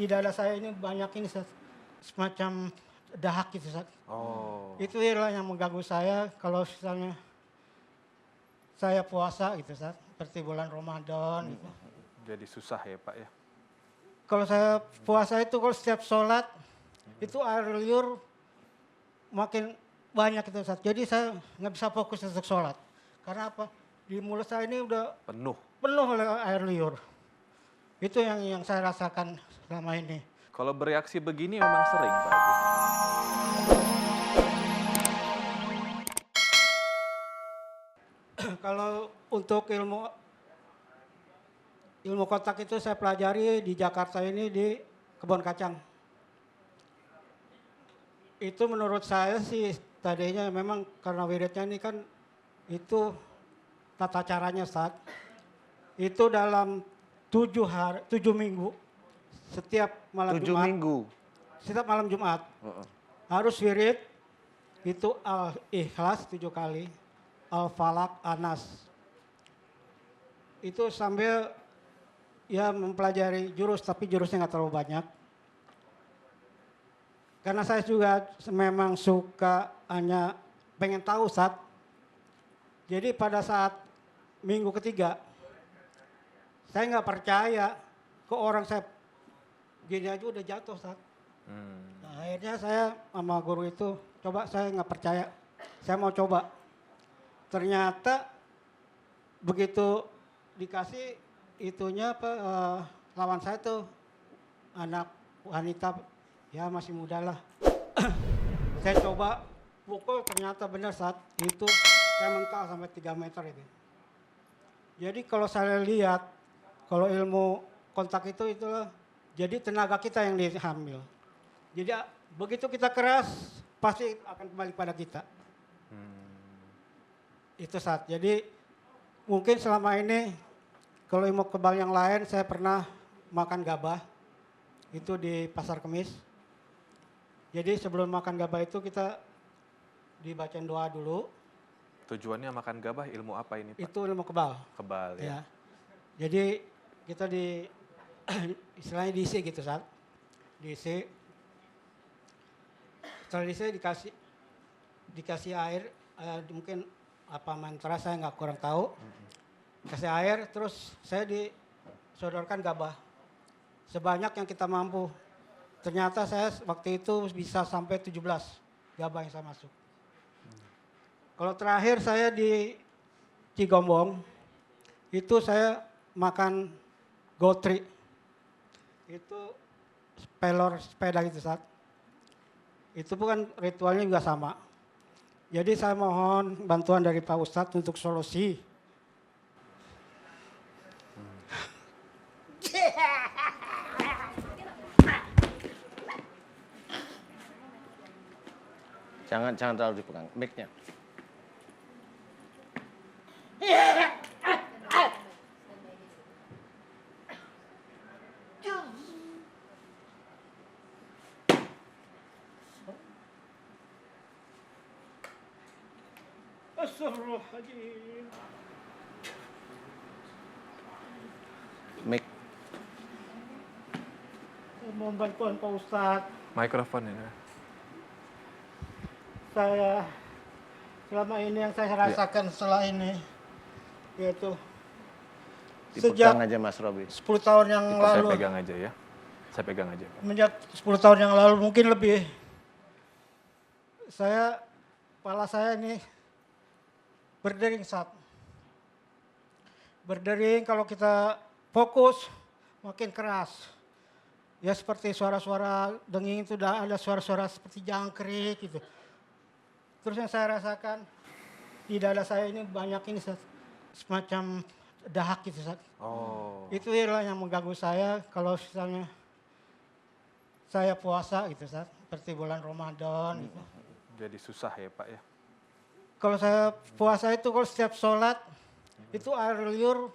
di dada saya ini banyak ini Ustaz, semacam dahak gitu Ustaz. Oh. Itu ialah yang mengganggu saya kalau misalnya saya puasa gitu Ustaz, seperti bulan Ramadan gitu. Jadi susah ya Pak ya? Kalau saya puasa itu kalau setiap sholat itu air liur makin banyak itu Ustaz. Jadi saya nggak bisa fokus untuk sholat. Karena apa? Di mulut saya ini udah Penuh. penuh oleh air liur. Itu yang saya rasakan selama ini. Kalau bereaksi begini memang sering Pak Agus. Kalau untuk ilmu kontak itu saya pelajari di Jakarta ini di Kebon Kacang. Itu menurut saya sih tadinya memang karena wiridnya ini kan itu tata caranya Ustaz. Itu dalam 7 minggu setiap malam 7 Jumat. minggu. Setiap malam Jumat harus wirid itu Al-Ikhlas 7 kali, Al-Falak, Anas. Itu sambil ya mempelajari jurus, tapi jurusnya nggak terlalu banyak. Karena saya juga memang suka hanya pengen tahu Ustaz. Jadi pada saat minggu ketiga, saya nggak percaya ke orang saya gini aja udah jatuh Ustaz. Nah, akhirnya saya sama guru itu, coba saya nggak percaya, saya mau coba. Ternyata begitu dikasih itunya lawan saya tuh anak wanita ya masih muda lah. Saya coba pukul ternyata benar saat itu saya mental sampai 3 meter itu. Jadi kalau saya lihat kalau ilmu kontak itu itulah jadi tenaga kita yang diambil. Jadi begitu kita keras pasti akan kembali pada kita. Itu saat. Jadi mungkin selama ini kalau ilmu kebal yang lain saya pernah makan gabah itu di Pasar Kemis. Jadi sebelum makan gabah itu kita dibacain doa dulu. Tujuannya makan gabah ilmu apa ini Pak? Itu ilmu kebal. Kebal ya. Ya. Jadi kita istilahnya diisi gitu Sat. Diisi. Setelah diisi dikasih air, mungkin apa mantra saya nggak kurang tahu. Kasih air terus saya disodorkan gabah. Sebanyak yang kita mampu. Ternyata saya waktu itu bisa sampai 17 gabah yang saya masuk. Kalau terakhir saya di Cigombong, itu saya makan gotri. Itu pelor sepeda gitu Sat. Itu bukan ritualnya juga sama. Jadi saya mohon bantuan dari Pak Ustadz untuk solusi. Jangan terlalu dipegang mic-nya. Astagfirullahaladzim. Mic. Mohon bantuan Pak Ustadz. Mikrofon ini. Saya selama ini yang saya rasakan setelah ini yaitu Dipegang aja Mas Robi. 10 tahun yang Saya lalu. pegang aja ya. Saya pegang aja Pak. Sejak 10 tahun yang lalu mungkin lebih. Kepala saya ini berdering Sat. Berdering kalau kita fokus makin keras. Ya seperti suara-suara denging itu udah ada suara-suara seperti jangkrik gitu. Terus yang saya rasakan di dada saya ini banyak ini Sat, semacam dahak gitu Sat. Oh. Itu ialah yang mengganggu saya kalau misalnya saya puasa gitu Sat, seperti bulan Ramadan gitu. Jadi susah ya Pak ya? Kalau saya puasa itu kalau setiap sholat itu air liur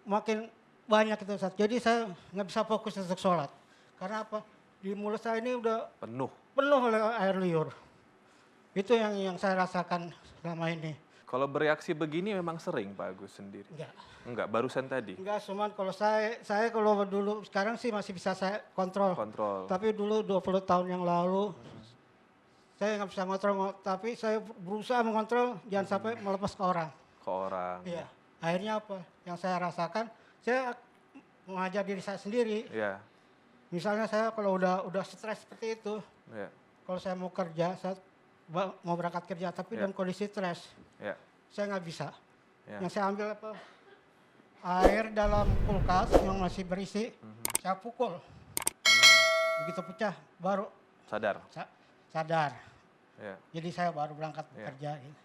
makin banyak itu Ustaz. Jadi saya nggak bisa fokus untuk sholat. Karena apa? Di mulut saya ini udah Penuh. penuh oleh air liur. Itu yang saya rasakan selama ini. Kalau bereaksi begini memang sering Pak Agus sendiri? Enggak, barusan tadi? Enggak, cuman kalau saya kalau dulu, sekarang sih masih bisa saya kontrol. Kontrol. Tapi dulu 20 tahun yang lalu, saya nggak bisa kontrol, tapi saya berusaha mengontrol jangan sampai melepas ke orang. Ke orang. Iya. Akhirnya apa? Yang saya rasakan, saya mengajar diri saya sendiri. Iya. Misalnya saya kalau udah stres seperti itu, Iya. kalau saya mau kerja, saya mau berangkat kerja, tapi Iya. dalam kondisi stres, Iya. saya nggak bisa. Iya. Yang saya ambil apa? Air dalam kulkas yang masih berisi, saya pukul. Begitu pecah, baru Sadar. sadar. Iya. Jadi saya baru berangkat Iya. kerja. Gitu.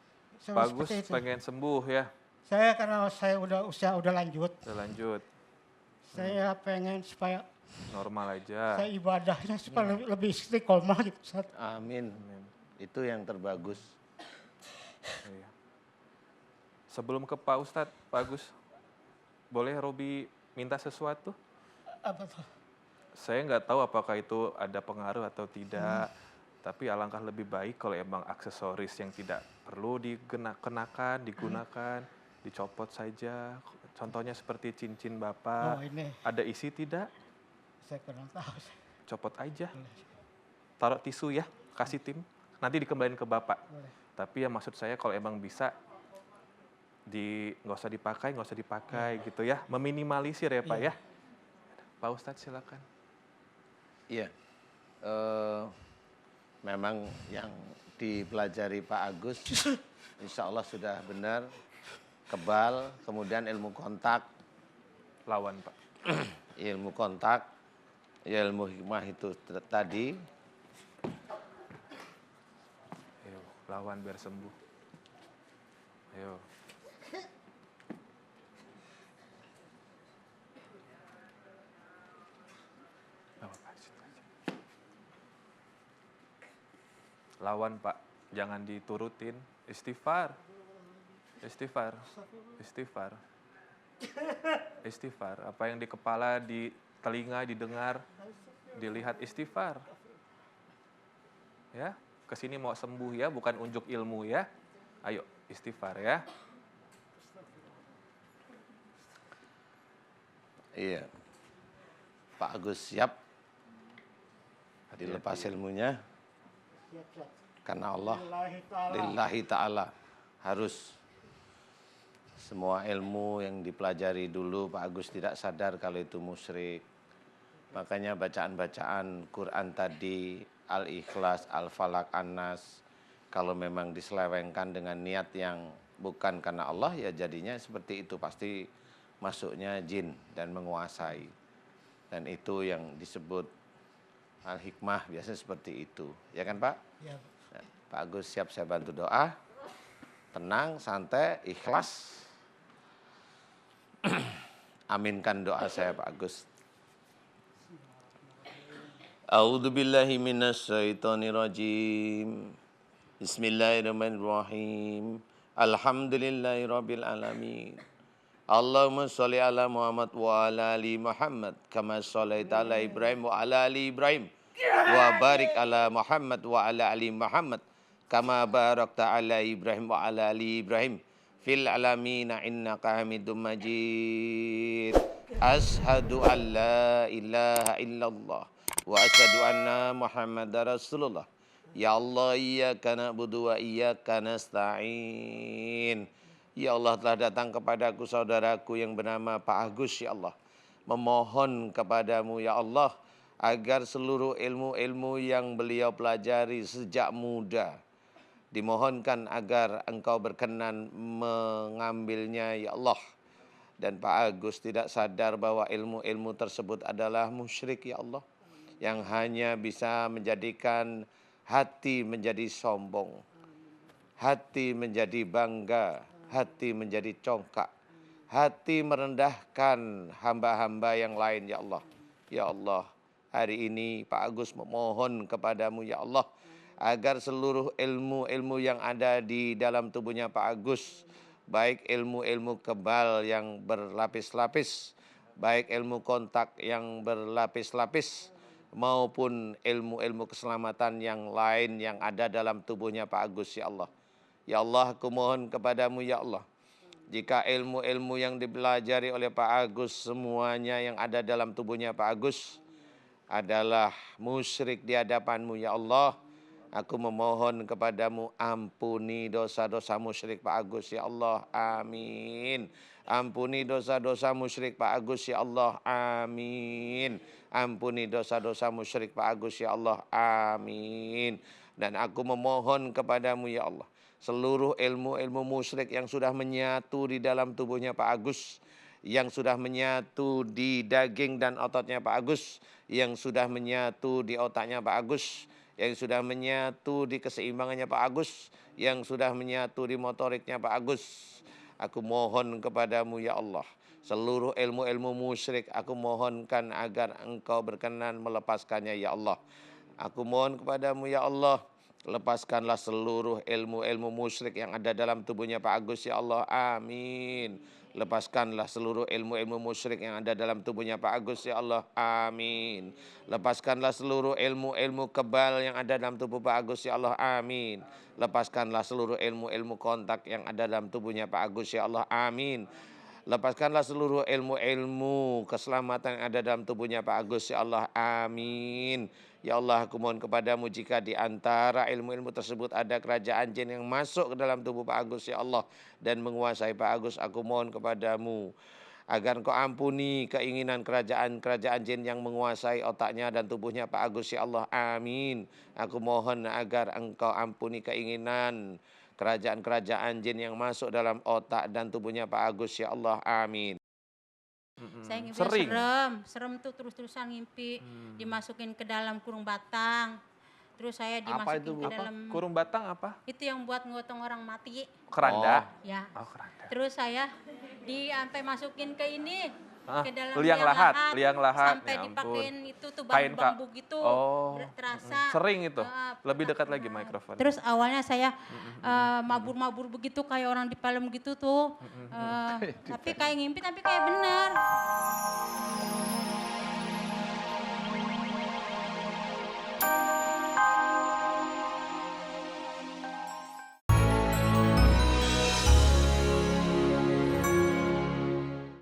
Pak Agus Seperti itu. pengen sembuh ya. Saya karena saya usia udah lanjut, Udah lanjut. saya pengen supaya Normal aja. saya ibadahnya supaya lebih istiqomah gitu. Ustaz. Amin. Itu yang terbagus. Iya. Sebelum ke Pak Ustadz, Pak Agus, boleh Robi minta sesuatu? Apa tuh? Saya nggak tahu apakah itu ada pengaruh atau tidak, tapi alangkah lebih baik kalau emang aksesoris yang tidak perlu digunakan, dicopot saja. Contohnya seperti cincin Bapak, Oh ini, ada isi tidak? saya kurang tahu. Copot aja. Taruh tisu ya, kasih tim, nanti dikembaliin ke Bapak. Boleh. Tapi ya maksud saya kalau emang bisa, nggak usah dipakai gitu ya, meminimalisir ya Pak ya. Pak Ustadz silakan. Iya. Memang yang dipelajari Pak Agus, insya Allah sudah benar, kebal, kemudian ilmu kontak, Lawan Pak. ilmu kontak, ilmu hikmah itu tadi, Ayo, lawan biar sembuh. Ayo. Nggak apa-apa, situ aja. Lawan Pak, jangan diturutin. Istighfar. Istighfar. Istighfar. Istighfar. Apa yang di kepala, di telinga, didengar, dilihat istighfar. Ya, kesini mau sembuh ya, bukan unjuk ilmu ya. Ayo, istighfar ya. iya. Pak Agus siap dilepas ilmunya karena Allah lillahi ta'ala harus semua ilmu yang dipelajari dulu Pak Agus tidak sadar kalau itu musyrik. Makanya bacaan-bacaan Quran tadi Al-Ikhlas, Al-Falaq, An-Nas kalau memang diselewengkan dengan niat yang bukan karena Allah ya jadinya seperti itu, pasti masuknya jin dan menguasai. Dan itu yang disebut al-hikmah, biasanya seperti itu. Ya kan Pak? Ya, Nah, Pak Agus siap saya bantu doa. Tenang, santai, ikhlas. Aminkan doa saya Pak Agus. A'udzubillahi minasyaitonirrajim. Bismillahirrahmanirrahim. Alhamdulillahirabbil alamin. Allahumma sholli ala Muhammad wa ala ali Muhammad kama shallaita ala Ibrahim wa ala ali Ibrahim wa barik ala Muhammad wa ala ali Muhammad kama barakta ala Ibrahim wa ala ali Ibrahim fil alamin innaka Hamidum Majid. Ashhadu an la ilaha illallah wa asyhadu anna Muhammadar Rasulullah. Ya Allah, iyyaka na'budu wa iyyaka nasta'in. Ya Allah, telah datang kepadaku saudaraku yang bernama Pak Agus, ya Allah. Memohon kepadamu, ya Allah, agar seluruh ilmu-ilmu yang beliau pelajari sejak muda, dimohonkan agar Engkau berkenan mengambilnya, ya Allah. Dan Pak Agus tidak sadar bahwa ilmu-ilmu tersebut adalah musyrik, ya Allah, yang hanya bisa menjadikan hati menjadi sombong, hati menjadi bangga, hati menjadi congkak, hati merendahkan hamba-hamba yang lain, ya Allah. Ya Allah, hari ini Pak Agus memohon kepadamu, ya Allah, agar seluruh ilmu-ilmu yang ada di dalam tubuhnya Pak Agus, baik ilmu-ilmu kebal yang berlapis-lapis, baik ilmu kontak yang berlapis-lapis, maupun ilmu-ilmu keselamatan yang lain yang ada dalam tubuhnya Pak Agus, ya Allah. Ya Allah, aku mohon kepadamu ya Allah. Jika ilmu-ilmu yang dipelajari oleh Pak Agus semuanya yang ada dalam tubuhnya Pak Agus adalah musyrik di hadapanmu ya Allah. Aku memohon kepadamu ampuni dosa-dosa musyrik Pak Agus ya Allah. Amin. Ampuni dosa-dosa musyrik Pak Agus ya Allah. Amin. Ampuni dosa-dosa musyrik Pak Agus ya Allah. Amin. Dan aku memohon kepadamu ya Allah, seluruh ilmu-ilmu musyrik yang sudah menyatu di dalam tubuhnya Pak Agus, yang sudah menyatu di daging dan ototnya Pak Agus, yang sudah menyatu di otaknya Pak Agus, yang sudah menyatu di keseimbangannya Pak Agus, yang sudah menyatu di motoriknya Pak Agus. Aku mohon kepadamu ya Allah, seluruh ilmu-ilmu musyrik aku mohonkan agar Engkau berkenan melepaskannya ya Allah. Aku mohon kepadamu ya Allah, lepaskanlah seluruh ilmu-ilmu musyrik yang ada dalam tubuhnya Pak Agus ya Allah. Amin. Lepaskanlah seluruh ilmu-ilmu musyrik yang ada dalam tubuhnya Pak Agus ya Allah. Amin. Lepaskanlah seluruh ilmu-ilmu kebal yang ada dalam tubuh Pak Agus ya Allah. Amin. Lepaskanlah seluruh ilmu-ilmu kontak yang ada dalam tubuhnya Pak Agus ya Allah. Amin. Lepaskanlah seluruh ilmu-ilmu keselamatan yang ada dalam tubuhnya Pak Agus ya Allah. Amin. Ya Allah, aku mohon kepadamu jika di antara ilmu-ilmu tersebut ada kerajaan jin yang masuk ke dalam tubuh Pak Agus ya Allah dan menguasai Pak Agus, aku mohon kepadamu agar Engkau ampuni keinginan kerajaan jin yang menguasai otaknya dan tubuhnya Pak Agus ya Allah. Amin. Aku mohon agar Engkau ampuni keinginan kerajaan jin yang masuk dalam otak dan tubuhnya Pak Agus ya Allah. Amin. Saya ngimpi Sering? serem tuh terus-terusan ngimpi dimasukin ke dalam kurung batang. Terus saya Apa itu, dimasukin ke Bu? dalam Kurung batang apa? itu yang buat ngotong orang mati. Keranda? Ya. Oh, keranda. Terus saya sampai masukin ke ini ke dalam liang lahat. sampai Ya ampun. dipakein itu tuh Kain, Kak. bambu gitu. Oh. Terasa. Sering itu. Lebih pernah- dekat lagi pernah. mikrofon. Terus awalnya saya mabur-mabur begitu kayak orang di film gitu tuh. Tapi kayak ngimpi tapi kayak benar.